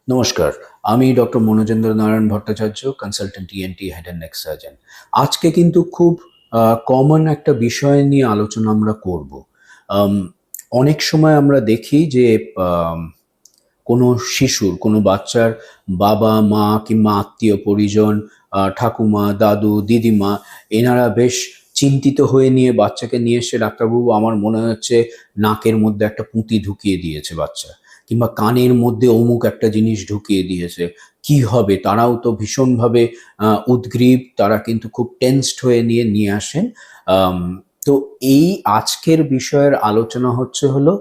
নমস্কার, আমি doctor Manojendra Narayan Bhattacharya, consultant ENT head and neck surgeon. আজকে কিন্তু খুব কমন একটা বিষয় নিয়ে আলোচনা আমরা করব। আম, অনেক সময় আমরা দেখি যে আম, কোনো শিশুর, কোনো বাচ্চার বাবা মা কিংবা আত্মীয় পরিজন, ঠাকুমা, দাদু, দিদিমা, এনারা বেশ চিন্তিত হয়ে নিয়ে বাচ্চাকে নিয়ে এসে, ডাক্তারবাবু আমার মনে হচ্ছে নাকের মধ্যে একটা পুঁতি ঢুকিয়ে দিয়েছে বাচ্চা, কিংবা কানের মধ্যে অমুক একটা জিনিস ঢুকিয়ে দিয়েছে, কি হবে? তারাও তো ভীষণভাবে উদ্গ্রীব, তারা কিন্তু খুব টেনসড হয়ে নিয়ে নিয়ে আসেন। আম, তো এই আজকের বিষয়ের আলোচনা হলো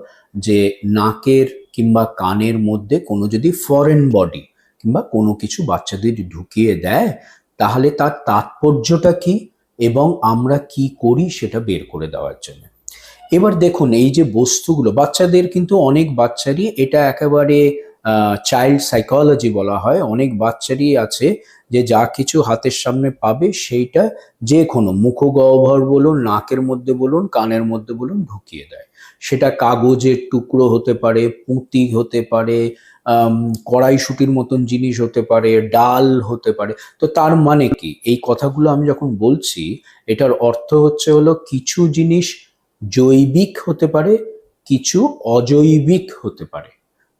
যে নাকের কিংবা কানের মধ্যে কোনো যদি ফরেন বডি কিংবা কোনো কিছু বাচ্চাদের ঢুকিয়ে দেয়, তাহলে তার তাৎপর্যটা কি এবং আমরা কি করি সেটা বের করে দেওয়ার জন্য। এবার দেখুন, এই যে বস্তুগুলো বাচ্চাদের, কিন্তু অনেক বাচ্চারই এটা একেবারে চাইল্ড সাইকোলজি বলা হয়, অনেক বাচ্চারই আছে যে যা কিছু হাতের সামনে পাবে সেইটা যে কোনো মুখগহ্বর বলুন, নাকের মধ্যে বলুন, কানের মধ্যে বলুন, ঢুকিয়ে দেয়। সেটা কাগজের টুকরো হতে পারে, পুঁতি হতে পারে, আম, কড়াইশুঁটির মতন জিনিস হতে পারে, ডাল হতে পারে। তো তার মানে কি, এই কথাগুলো আমি যখন বলছি, এটার অর্থ হলো কিছু জিনিস জৈবিক হতে পারে, কিছু অজৈবিক হতে পারে।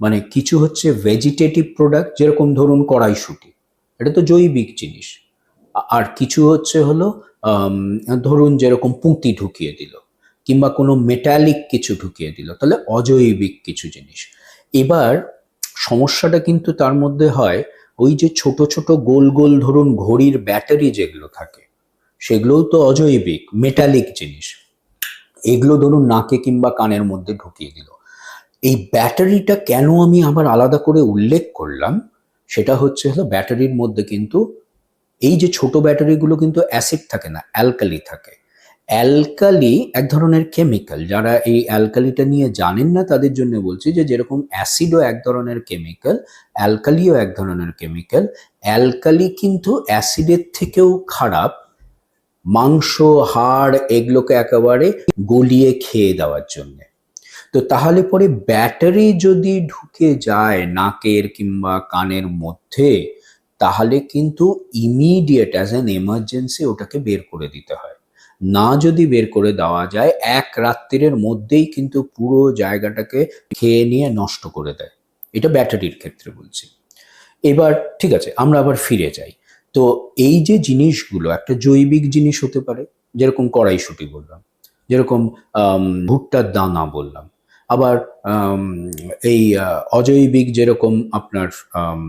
মানে কিছু হচ্ছে ভেজিটেটিভ প্রোডাক্ট, যেরকম ধরুন কড়াইশুঁটি, এটা তো জৈবিক জিনিস। আর কিছু হলো আম, ধরুন যেরকম পুঁতি ঢুকিয়ে দিল কিংবা কোনো মেটালিক কিছু ঢুকিয়ে দিল, তাহলে অজৈবিক কিছু জিনিস। এবার সমস্যাটা কিন্তু তার মধ্যে হয়, ওই যে ছোট ছোট গোল গোল ধরুন ঘড়ির ব্যাটারি যেগুলো থাকে, সেগুলোও তো অজৈবিক মেটালিক জিনিস। এগুলো ধরুন নাকে কিংবা কানের মধ্যে ঢুকিয়ে দিল। এই ব্যাটারিটা কেন আমি আবার আলাদা করে উল্লেখ করলাম, সেটা হলো ব্যাটারির মধ্যে কিন্তু এই যে ছোট ব্যাটারিগুলো কিন্তু অ্যাসিড থাকে না, অ্যালকালি থাকে। অ্যালকালি এক ধরনের কেমিক্যাল, যারা এই অ্যালকালিটা নিয়ে জানেন না তাদের জন্য বলছি যে যেরকম অ্যাসিডও এক ধরনের কেমিক্যাল, অ্যালকালিও এক ধরনের কেমিক্যাল। অ্যালকালি কিন্তু অ্যাসিডের থেকেও খারাপ মাংস, হাড় এগুলোকে একেবারে গলিয়ে খেয়ে দেওয়ার জন্য। তো তাহলে পরে ব্যাটারি যদি ঢুকে যায় নাকের কিংবা কানের মধ্যে, তাহলে কিন্তু ইমিডিয়েট অ্যাজ অ্যান এমার্জেন্সি ওটাকে বের করে দিতে হয়। না যদি বের করে দেওয়া যায়, এক রাত্রির মধ্যেই কিন্তু পুরো জায়গাটাকে খেয়ে নিয়ে নষ্ট করে দেয়। এটা ব্যাটারির ক্ষেত্রে বলছি। এবার ঠিক আছে, আমরা আবার ফিরে যাই। তো এই যে জিনিসগুলো একটা জৈবিক জিনিস হতে পারে, যেরকম কড়াইশুঁটি বললাম, যেরকম ভুট্টার দানা বললাম। আবার আম, এই অজৈবিক যেরকম আপনার আম,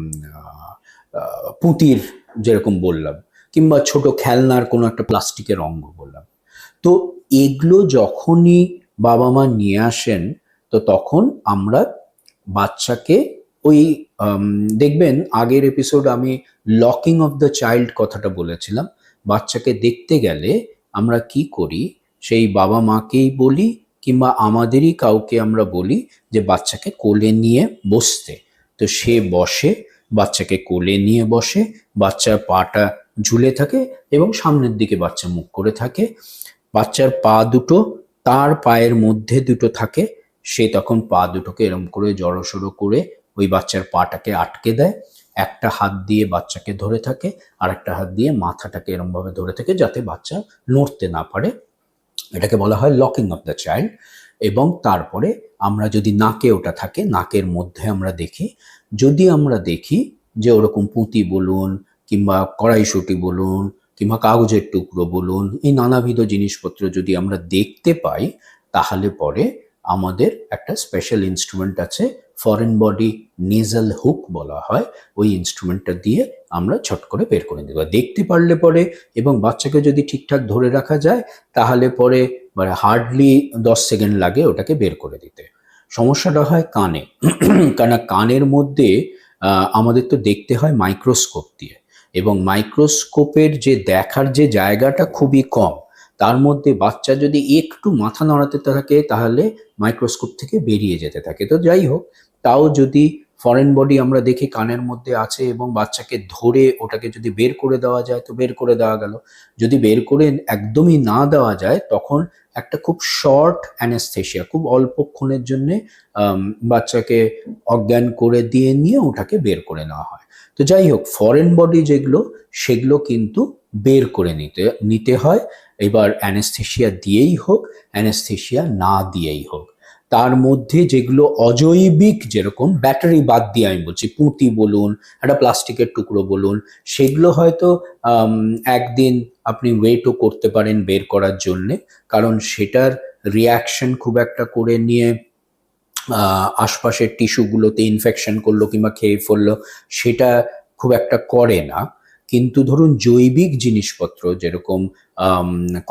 পুঁতির যেরকম বললাম, কিংবা ছোট খেলনার কোনো একটা প্লাস্টিকের অঙ্গ বললাম। তো এগুলো যখনই বাবা মা নিয়ে আসেন, তো তখন আমরা বাচ্চাকে ওই দেখবেন আগের এপিসোড আমি লকিং অফ দ্য চাইল্ড কথাটা বলেছিলাম। বাচ্চাকে দেখতে গেলে আমরা কি করি, সেই বাবা মাকেই বলি কিংবা আমাদেরই কাউকে আমরা বলি যে বাচ্চাকে কোলে নিয়ে বসতে। তো সে বসে, বাচ্চাকে কোলে নিয়ে বসে, বাচ্চার পাটা ঝুলে থাকে এবং সামনের দিকে বাচ্চা মুখ করে থাকে। বাচ্চার পা দুটো তার পায়ের মধ্যে দুটো থাকে। সে তখন পা দুটোকে এরম করে জড়সড়ো করে ওই বাচ্চার পাটাকে আটকে দেয়। একটা হাত দিয়ে বাচ্চাকে ধরে থাকে, আর একটা হাত দিয়ে মাথাটাকে এরম ভাবে ধরে থাকে যাতে বাচ্চা নড়তে না পারে। এটাকে বলা হয় লকিং অফ দ্য চাইল্ড। এবং তারপরে আমরা যদি নাকে ওটা থাকে, নাকের মধ্যে আমরা দেখি, যদি আমরা দেখি যে ওরকম পুঁতি বলুন কিংবা কড়াইশুঁটি বলুন কিংবা কাগজের টুকরো বলুন, এই নানাবিধ জিনিসপত্র যদি আমরা দেখতে পাই, তাহলে পরে আমাদের একটা স্পেশাল ইনস্ট্রুমেন্ট আছে, ফরেন বডি নেজাল হুক বলা হয়। ওই ইনস্ট্রুমেন্টটা দিয়ে আমরা ছট করে বের করে দেবো দেখতে পারলে পরে। এবং বাচ্চাকে যদি ঠিকঠাক ধরে রাখা যায়, তাহলে পরে মানে হার্ডলি 10 সেকেন্ড লাগে ওটাকে বের করে দিতে। সমস্যাটা হয় কানে। কেন কানের মধ্যে আমাদের তো দেখতে হয় মাইক্রোস্কোপ দিয়ে, এবং মাইক্রোস্কোপের যে দেখার যে জায়গাটা খুবই কম, তার মধ্যে বাচ্চা যদি একটু মাথা নাড়াতে থাকে তাহলে মাইক্রোস্কোপ থেকে বেরিয়ে যেতে থাকে। তো যাই হোক, তাও যদি ফরেন বডি আমরা দেখি কানের মধ্যে আছে এবং বাচ্চাকে ধরে ওটাকে যদি বের করে দেওয়া যায় তো বের করে দেওয়া গেল, যদি বের করে একদমই না দেওয়া যায় তখন একটা খুব শর্ট অ্যানেস্থেশিয়া, খুব অল্পক্ষণের জন্যে বাচ্চাকে অজ্ঞান করে দিয়ে নিয়ে ওটাকে বের করে নেওয়া হয়। তো যাই হোক, ফরেন বডি যেগুলো সেগুলো কিন্তু বের করে নিতে হয়, এবার অ্যানেস্থেশিয়া দিয়েই হোক অ্যানেস্থেশিয়া না দিয়েই হোক। তার মধ্যে যেগুলো অজৈবিক, যেরকম ব্যাটারি বাদ দিয়ে আমি বলছি, পুঁতি বলুন, একটা প্লাস্টিকের টুকরো বলুন, সেগুলো হয়তো একদিন আপনি ওয়েটও করতে পারেন বের করার জন্যে, কারণ সেটার রিয়াকশন খুব একটা করে নিয়ে আশপাশের টিস্যুগুলোতে ইনফেকশন করলো কিংবা খেয়ে ফেললো সেটা খুব একটা করে না। কিন্তু ধরুন জৈবিক জিনিসপত্র যেরকম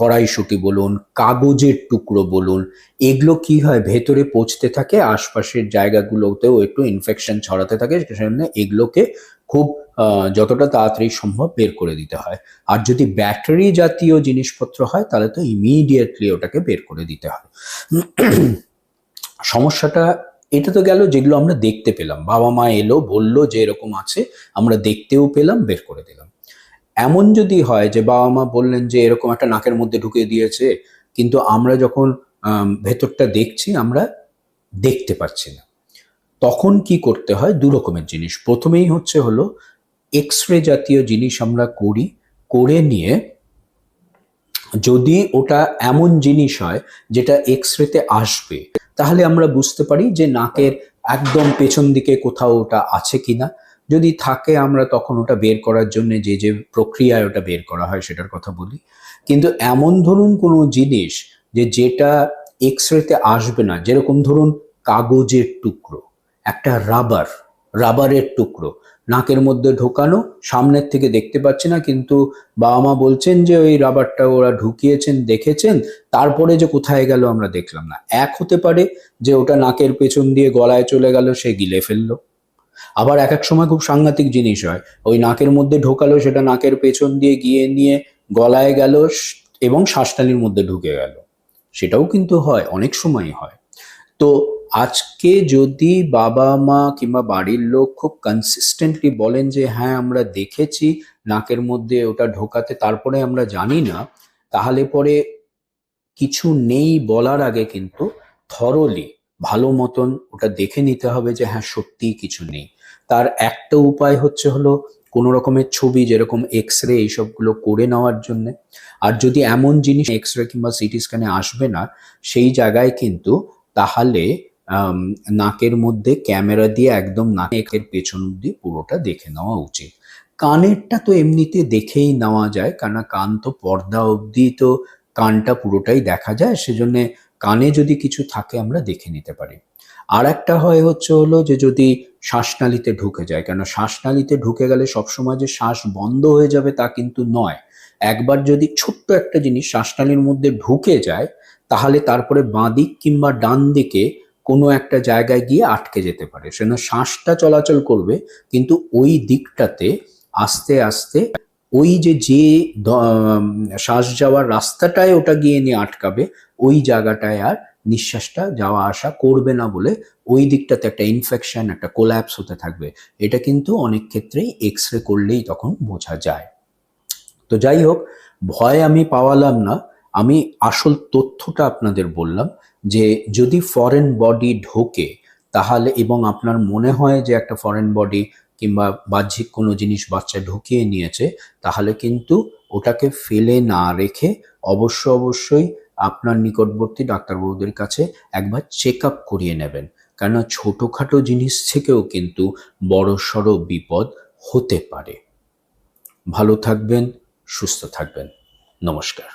কড়াইশুঁটি বলুন, কাগজের টুকরো বলুন, এগুলো কি হয় ভেতরে পচতে থাকে, আশপাশের জায়গাগুলোতেও একটু ইনফেকশন ছড়াতে থাকে, সেজন্য এগুলোকে খুব যতটা তাড়াতাড়ি সম্ভব বের করে দিতে হয়। আর যদি ব্যাটারি জাতীয় জিনিসপত্র হয় তাহলে তো ইমিডিয়েটলি ওটাকে বের করে দিতে হয়। সমস্যাটা এটা তো গেল যেগুলো আমরা দেখতে পেলাম, বাবা মা এলো বললো যে এরকম আছে, আমরা দেখতেও পেলাম, বের করে দিলাম। এমন যদি হয় যে বাবা মা বললেন যে এরকম একটা নাকের মধ্যে ঢুকে দিয়েছে, কিন্তু আমরা যখন ভেতরটা দেখছি আমরা দেখতে পাচ্ছি না, তখন কি করতে হয়? দু রকমের জিনিস। প্রথমেই হলো এক্স রে জাতীয় জিনিস আমরা করি, করে নিয়ে যদি ওটা এমন জিনিস হয় যেটা এক্স রেতে আসবে, তাহলে আমরা বুঝতে পারি যে নাকের একদম পেছন দিকে কোথাও ওটা আছে কিনা। যদি থাকে আমরা তখন ওটা বের করার জন্য যে যে প্রক্রিয়ায় ওটা বের করা হয় সেটার কথা বলি। কিন্তু এমন ধরুন কোনো জিনিস যেটা এক্স রেতে আসবে না, যেরকম ধরুন কাগজের টুকরো, একটা রাবারের টুকরো নাকের মধ্যে ঢোকানো, সামনের থেকে দেখতে পাচ্ছি না, কিন্তু বাবা মা বলছেন যে ওই রাবারটা ওরা ঢুকিয়েছেন, দেখেছেন, তারপরে যে কোথায় গেল আমরা দেখলাম না। এক হতে পারে যে ওটা নাকের পেছন দিয়ে গলায় চলে গেল, সে গিলে ফেললো। আবার এক এক সময় খুব সাংঘাতিক জিনিস হয়, ওই নাকের মধ্যে ঢোকালো, সেটা নাকের পেছন দিয়ে গিয়ে নিয়ে গলায় গেল এবং শ্বাসনালীর মধ্যে ঢুকে গেল, সেটাও কিন্তু হয়, অনেক সময় হয়। তো আজকে যদি বাবা মা কিংবা বাড়ির লোক খুব কনসিস্টেন্টলি বলেন যে হ্যাঁ আমরা দেখেছি নাকের মধ্যে ওটা ঢোকাতে, তারপরে আমরা জানি না, তাহলে পরে কিছু নেই বলার আগে কিন্তু থরলি ভালো মতন ওটা দেখে নিতে হবে যে হ্যাঁ সত্যিই কিছু নেই। তার একটা উপায় হলো কোনো রকমের ছবি, যেরকম এক্স রে, এইসবগুলো করে নেওয়ার জন্য। আর যদি এমন জিনিস এক্স রে কিংবা সিটি স্ক্যানে আসবে না, সেই জায়গায় কিন্তু তাহলে নাকের মধ্যে ক্যামেরা দিয়ে একদম নাকের পেছন অব্দি পুরোটা দেখে নেওয়া উচিত। কানেরটা তো এমনিতে দেখেই নেওয়া যায়, কারণ কান তো পর্দা অবধি, তো কানটা পুরোটাই দেখা যায়, সেজন্য কানে যদি কিছু থাকে আমরা দেখে নিতে পারি। আর একটা হলো যে যদি শ্বাসনালীতে ঢুকে যায়, কেন শ্বাসনালীতে ঢুকে গেলে সবসময় যে শ্বাস বন্ধ হয়ে যাবে তা কিন্তু নয়। একবার যদি ছোট্ট একটা জিনিস শ্বাসনালীর মধ্যে ঢুকে যায়, তাহলে তারপরে বাঁদিক কিংবা ডান দিকে কোনো একটা জায়গায় গিয়ে আটকে যেতে পারে। সেজন্য শ্বাসটা চলাচল করবে, কিন্তু ওই দিকটাতে আস্তে আস্তে ওই যে শ্বাস যাওয়ার রাস্তাটায় ওটা গিয়ে নিয়ে আটকাবে, ওই জায়গাটায় আর নিঃশ্বাসটা যাওয়া আসা করবে না বলে ওই দিকটাতে একটা ইনফেকশন, একটা কোল্যাপস হতে থাকবে। এটা কিন্তু অনেক ক্ষেত্রেই এক্স রে করলেই তখন বোঝা যায়। তো যাই হোক, ভয় আমি পাওয়ালাম না, আমি আসল তথ্যটা আপনাদের বললাম যে যদি ফরেন বডি ঢোকে তাহলে, এবং আপনার মনে হয় যে একটা ফরেন বডি কিংবা বাহ্যিক কোনো জিনিস বাচ্চা ঢুকিয়ে নিয়েছে, তাহলে কিন্তু ওটাকে ফেলে না রেখে অবশ্যই আপনার নিকটবর্তী ডাক্তারবাবুদের কাছে একবার চেক আপ করিয়ে নেবেন, কেননা ছোটোখাটো জিনিস থেকেও কিন্তু বড়সড় বিপদ হতে পারে। ভালো থাকবেন, সুস্থ থাকবেন। নমস্কার।